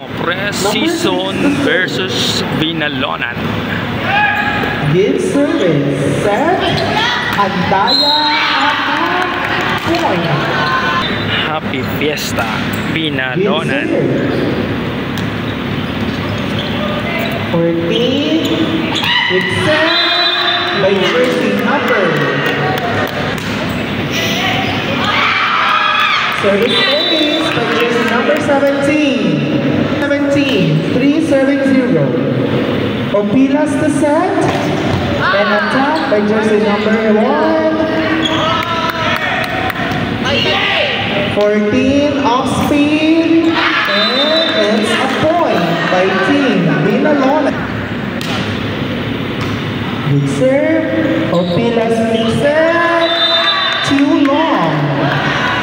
Precision versus Binalonan. Give service. Set. Andaya. Point. Happy Fiesta, Binalonan. 14. With set. By jersey number. Service ace by jersey number 17. 3 serving 0. Opilas to set and attack by jersey number 1. 14 off speed and it's a point by team Binalonan. Good serve. Opilas to set. Too long.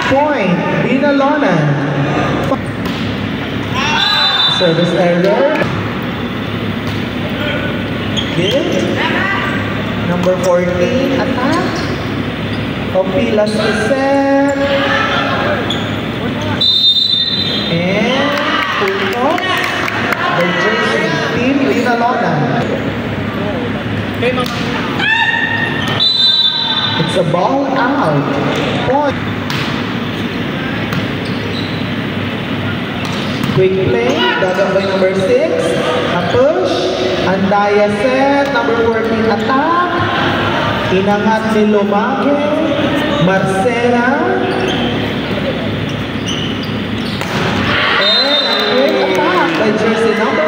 Point Binalonan. Service error. Good. Number 14, attack. Opilas to set. And full toss by jersey team Binalonan. It's a ball out. Point. Quick play, dagat by number 6, a push, Andaya set, number 14 attack, inangat ni Lumake, Marcena, and a quick attack by jersey number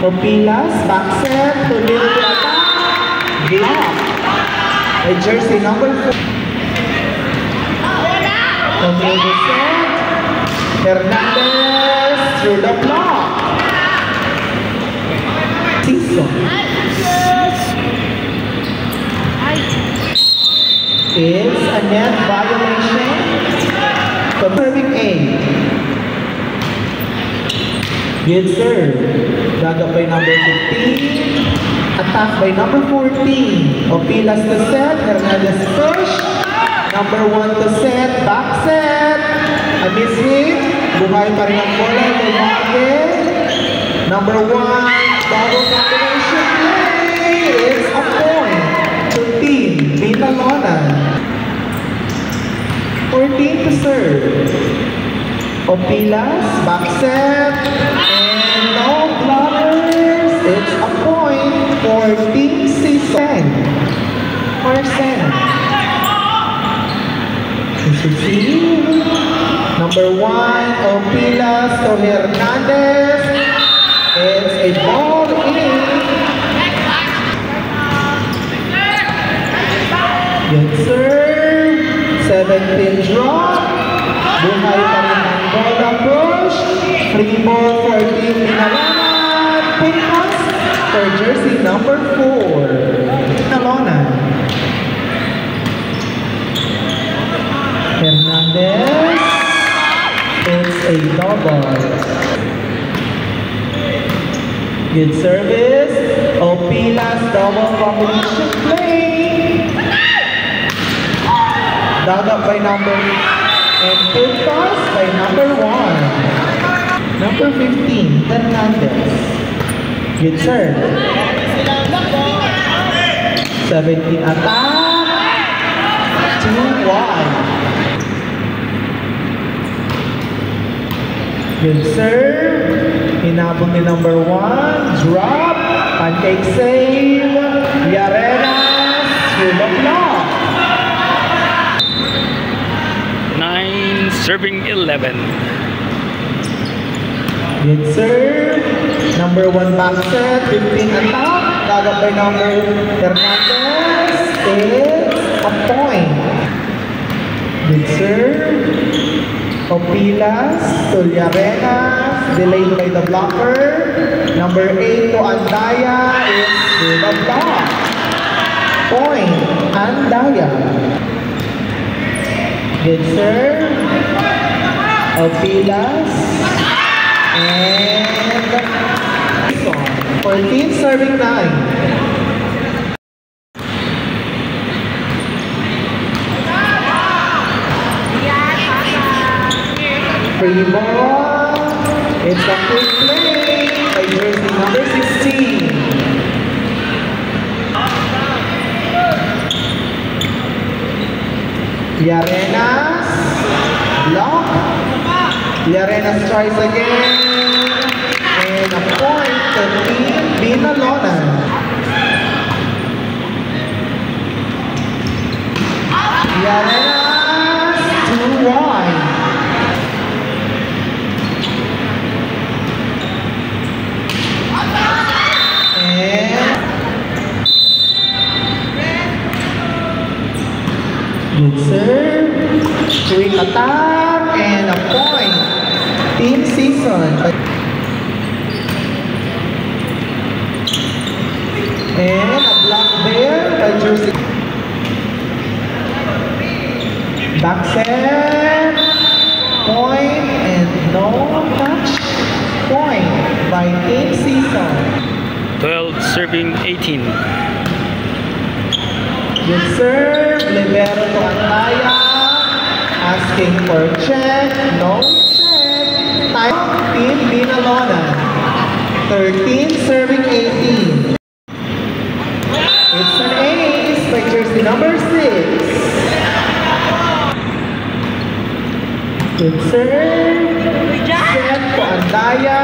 4. Opilas, back set, tuloy to attack, block by jersey number 4. Control the set. Hernandez through the block. Season. It's a net violation. Serving A. Good serve. Dagat by number 15. Attack by number 14. Opilas to set. Hernandez push. Number 1 to set, back set, a miss-hit, buhay pa rin ang bola, Lumake. Number 1, double combination play, it's a point to team Binalonan. 14 to serve. Opilas, back set, and no blockers, it's a point for team C10. For Sen. Number 1, Opilas to Hernandez. It's a ball in. Good serve. 17 drop. Buhay pa rin ang bola push. Free ball for team Binalonan. Pin pass for jersey number 4. Binalonan. Hernandez, it's a double. Good service. Opilas, double combination play. Dagat by number and full toss by number 1. Number 15, Hernandez. Good serve. 17 attack. 2 wide. Good serve. Hinabong ni number 1. Drop. Pancake save. Llarenas through the block. 9 serving 11. Good serve. Number 1 back set. 15 attack. Dagat by number Hernandez. It's a point. Good serve. Opilas to Llarenas, delayed by the blocker. Number 8 to Andaya is to the block. Point, Andaya. Good serve. Opilas. And 14 serving 9. Free ball. It's a quick play by jersey number 16. Llarenas. Block. Llarenas tries again. And a point to Team Binalonan. Llarenas too wide. And good serve. Quick attack and a point. Team Season. And a block there by jersey. Back set. Point and no touch. Point by Team Season. 12 serving 18. Good serve. Libero to Antaya. Asking for check. No check. Time. Team Binalonan. 13 serving 18. It's an ace by jersey number 6. Good serve. Set to Antaya.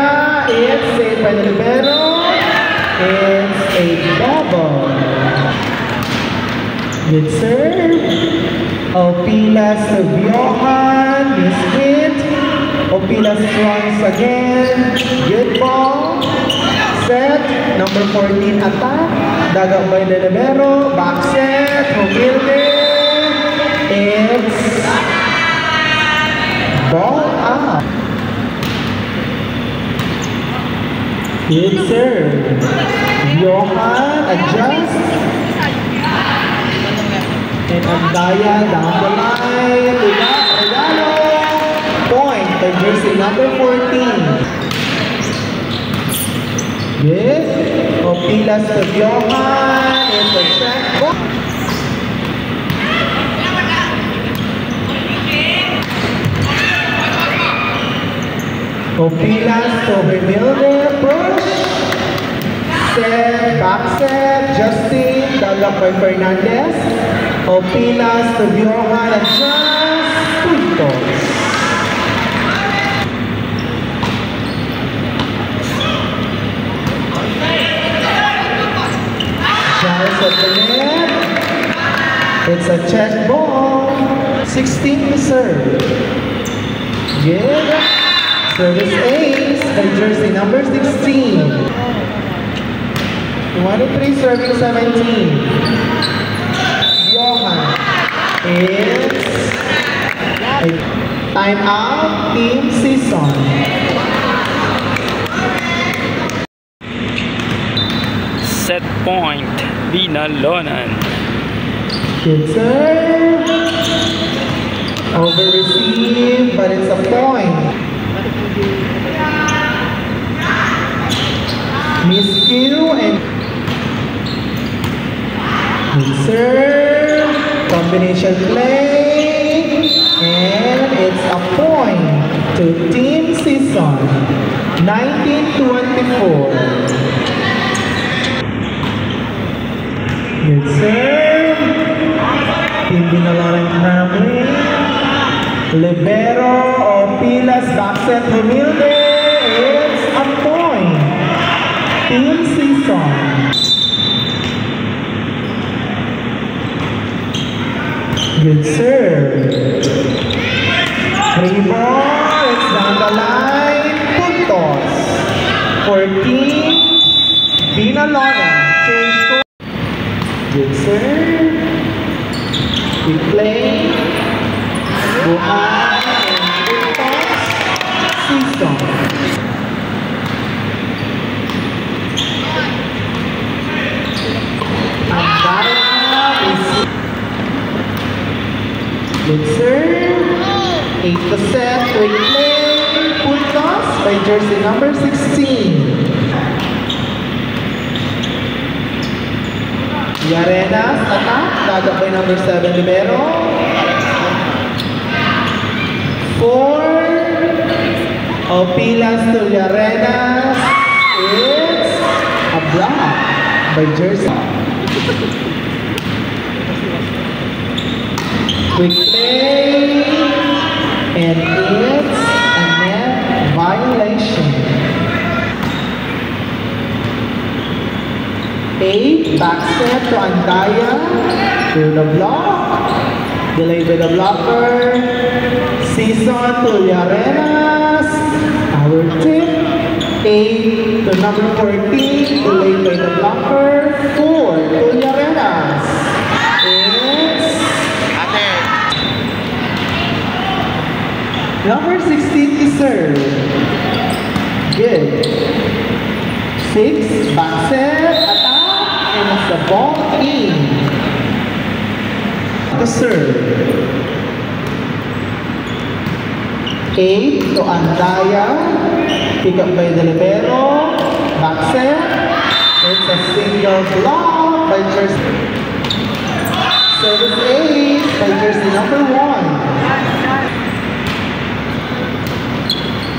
It's saved by the libero. It's a double. Good serve. Opilas to Bjohan. Miss hit. Opilas runs again. Good ball. Set. Number 14 attack. Dagat by the libero. Back set. Humilde. It's ball up. Good serve. Bjohan adjust. And Andaya down the line. Regalo. Point by jersey number 14. Yes. Opilas to Bjohan. It's a check. Opilas to Humilde. Push. Set. Back set. Justin. Dagat by Fernandez. Opilas to Bjohan. Adjust. Puntos. Charles at the net. It's a check ball. 16 to serve. Good. Service ace by jersey number 16. 23 serving 17. Bjohan. It's a timeout. Team Season. Set point Binalonan. Good serve. Over receive, but it's a point. Miscue and good serve. Combination play. And it's a point to Team Season. 19-24. Good serve. Team Binalonan Hamlin. Libero Opilas back set Humilde. It's a point. Team Season. Good serve. Free ball. It's down the line. Puntos. For Team Binalonan. Change score. Good serve. We play. Buhay and puntos. Season. Andaya is good serve. 8 to set. Quick play. Puntos by jersey number 16. Llarenas attack. Dagat by number 7 libero. 4 Opilas Tullarenas. It's a block by Jersey. Quick play. And it's a net violation. 8, back set to Andaya. To the block. Delayed by the blocker. Season Tullarenas. Our tip. 8 to number 14. Delayed by the blocker. 4, Tullarenas. It's number 16 to serve. Good. 6, back set, attack, and it's the ball in. To serve. 8 to Andaya. Pick up by the libero. Back set. It's a single block by Jersey. Service 8 by Jersey number 1.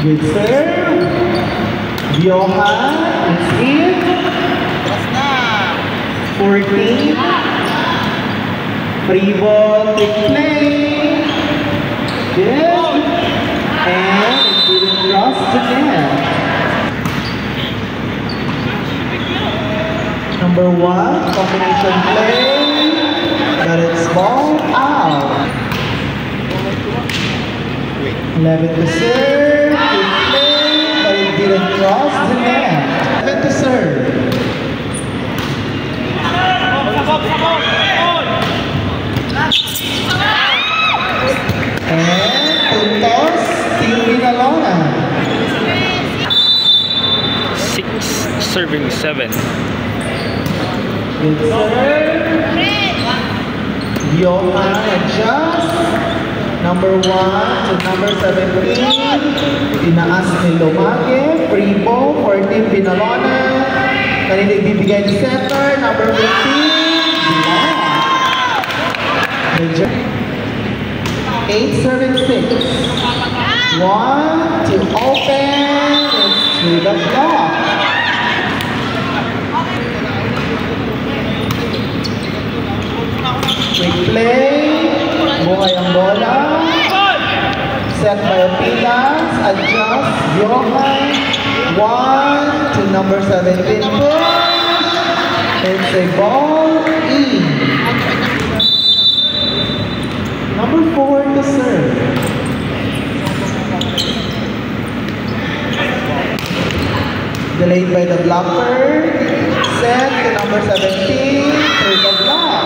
Good serve. Johan, it's in. 14. Free ball, quick play. Good. And it didn't cross the net. Number 1, combination play. But it's ball out. 11 to serve. Quick play. But it didn't cross the net. 11 to serve. And to toss, Team Binalona. 6 serving 7. Good serve. Johan adjust. Number 1 to number 17. Tinaas ni Lumage. Free ball for Team Binalona. Kanina ibibigay ni center. Number 15. Block. 8 serving 6. 1 to open. It's to the block. Quick play. Buhay ang bola. Set by Opilas. Adjust. Johan. 1 to number 17. Push. It's a ball in. Number 4 to serve. Delayed by the blocker. Set to number 17 through the block.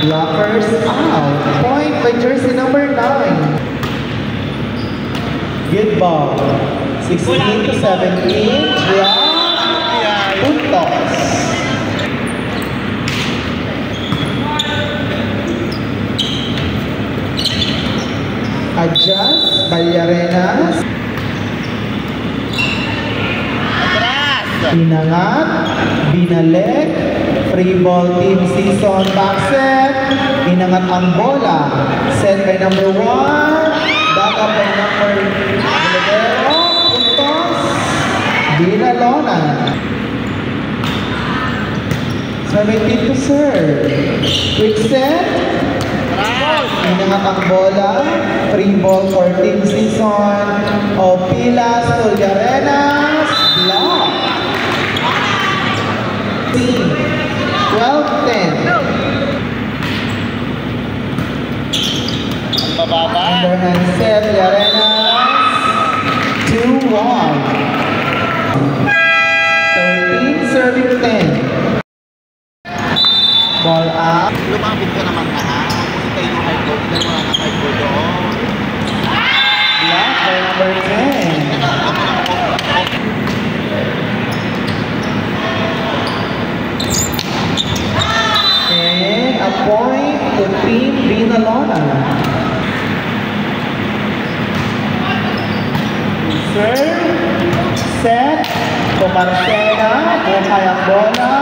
Blockers out. Point by jersey number 9. Good ball. 16 to 17. Drop. Puntos. Adjust. Ballarenas. Pinangat. Binalik. Free ball team season back set. Pinangat ang bola. Set by number 1. Back up by number 11. Binalona. 17 to serve. Quick set. Pinangat ang bola. Free ball for team season. Opilas Tullarenas. Block. 12-10. Underhand set. Tullarenas. 2-1. 13 serving 10. Ball up. Lumapit ka naman na ha. Kung yung hard goal, hindi mo na hard goal doon. Block by number 10. And a point to Team Binalona. Serve. Set. To Marcena. Buhay ang bola.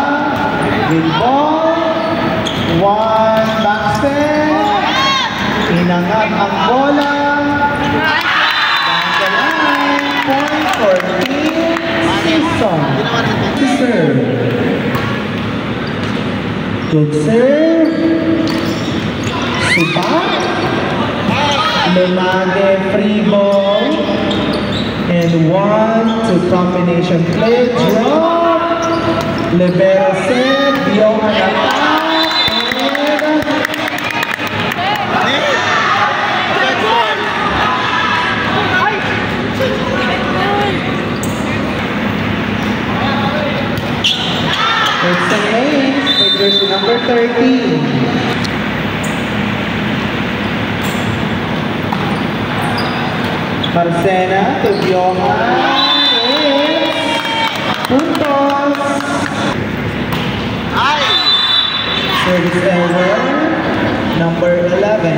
Good ball. One back set. Inangat ang bola. Down the line. Point for Team Season. Serve. Good serve. Subat. Lumage free ball. And 1-2 combination play. Drop. Libero set. Biohan attack. It's an ace with jersey number 13. Marcena to Johan. Puntos. Service error. Number 11.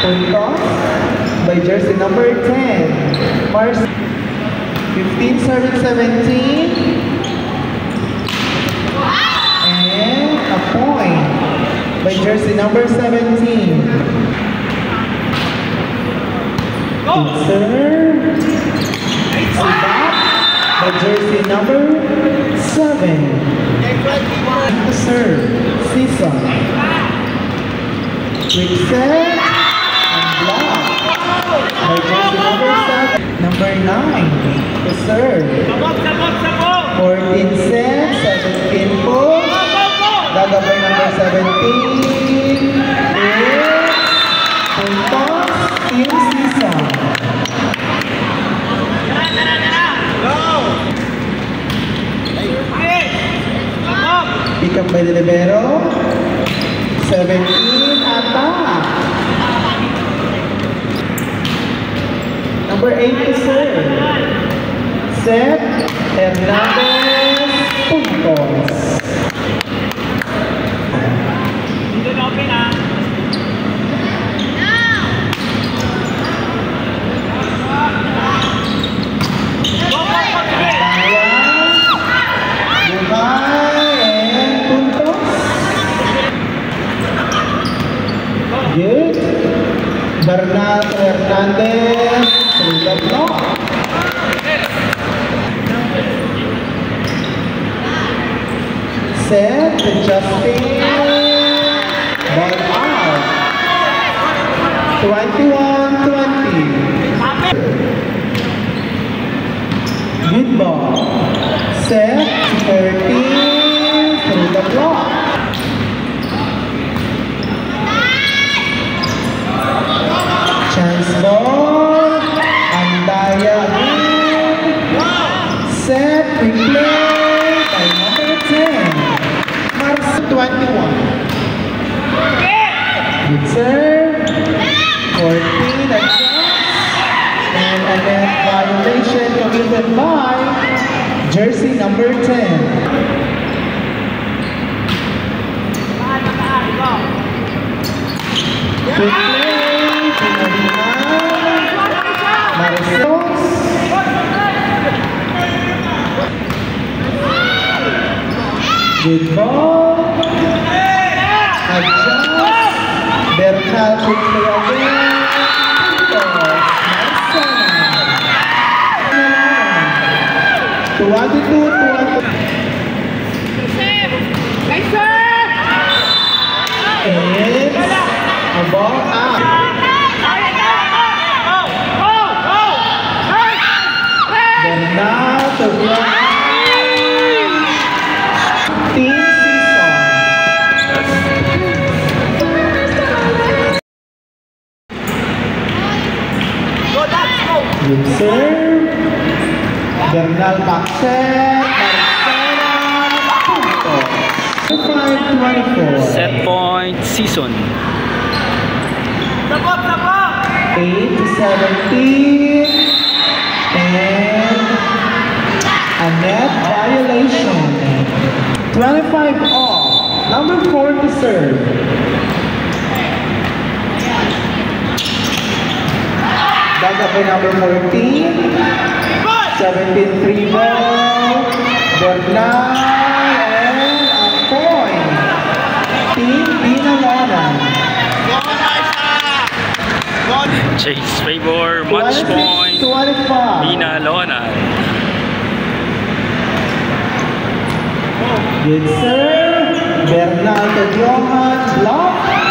Puntos by jersey number 10. Mars 15 serving 17. And a point by jersey number 17. Good serve. Subat by jersey number 7. The serve. Season. Quick set. Block by jersey number 7. Number 9, to serve. 14 sets, 17 posts. Gagabay number 17. Puntos, Team Season. Pick up by the libero. 17, attack. Number 8 to serve. Set. Hernandez. Puntos. Good. Bernardo Hernandez through the block. Set to Justin. Ball out. 21-20. Good ball. Set to 13 through the block. Chance ball. Andaya again. Set, replay by number 10. Mars 21. Good serve. 14 adjust. And a net violation committed by jersey number 10. Good play. Marcos. Good ball. Adjust. Bernal quick play again. Marcena. 22-20. It's a ball out. Now to Team Season. Good serve. Bernal Paxet. Marcena. 5-24. Set point Season. 8-17. And a net violation. 25 off. Number 4 to serve. Dagat by number 14. 17 free ball. Bernal and a point. Team Binalonan. Chase favor, match point. 25. Binalonan. Good serve. Bernal to Johan. Block.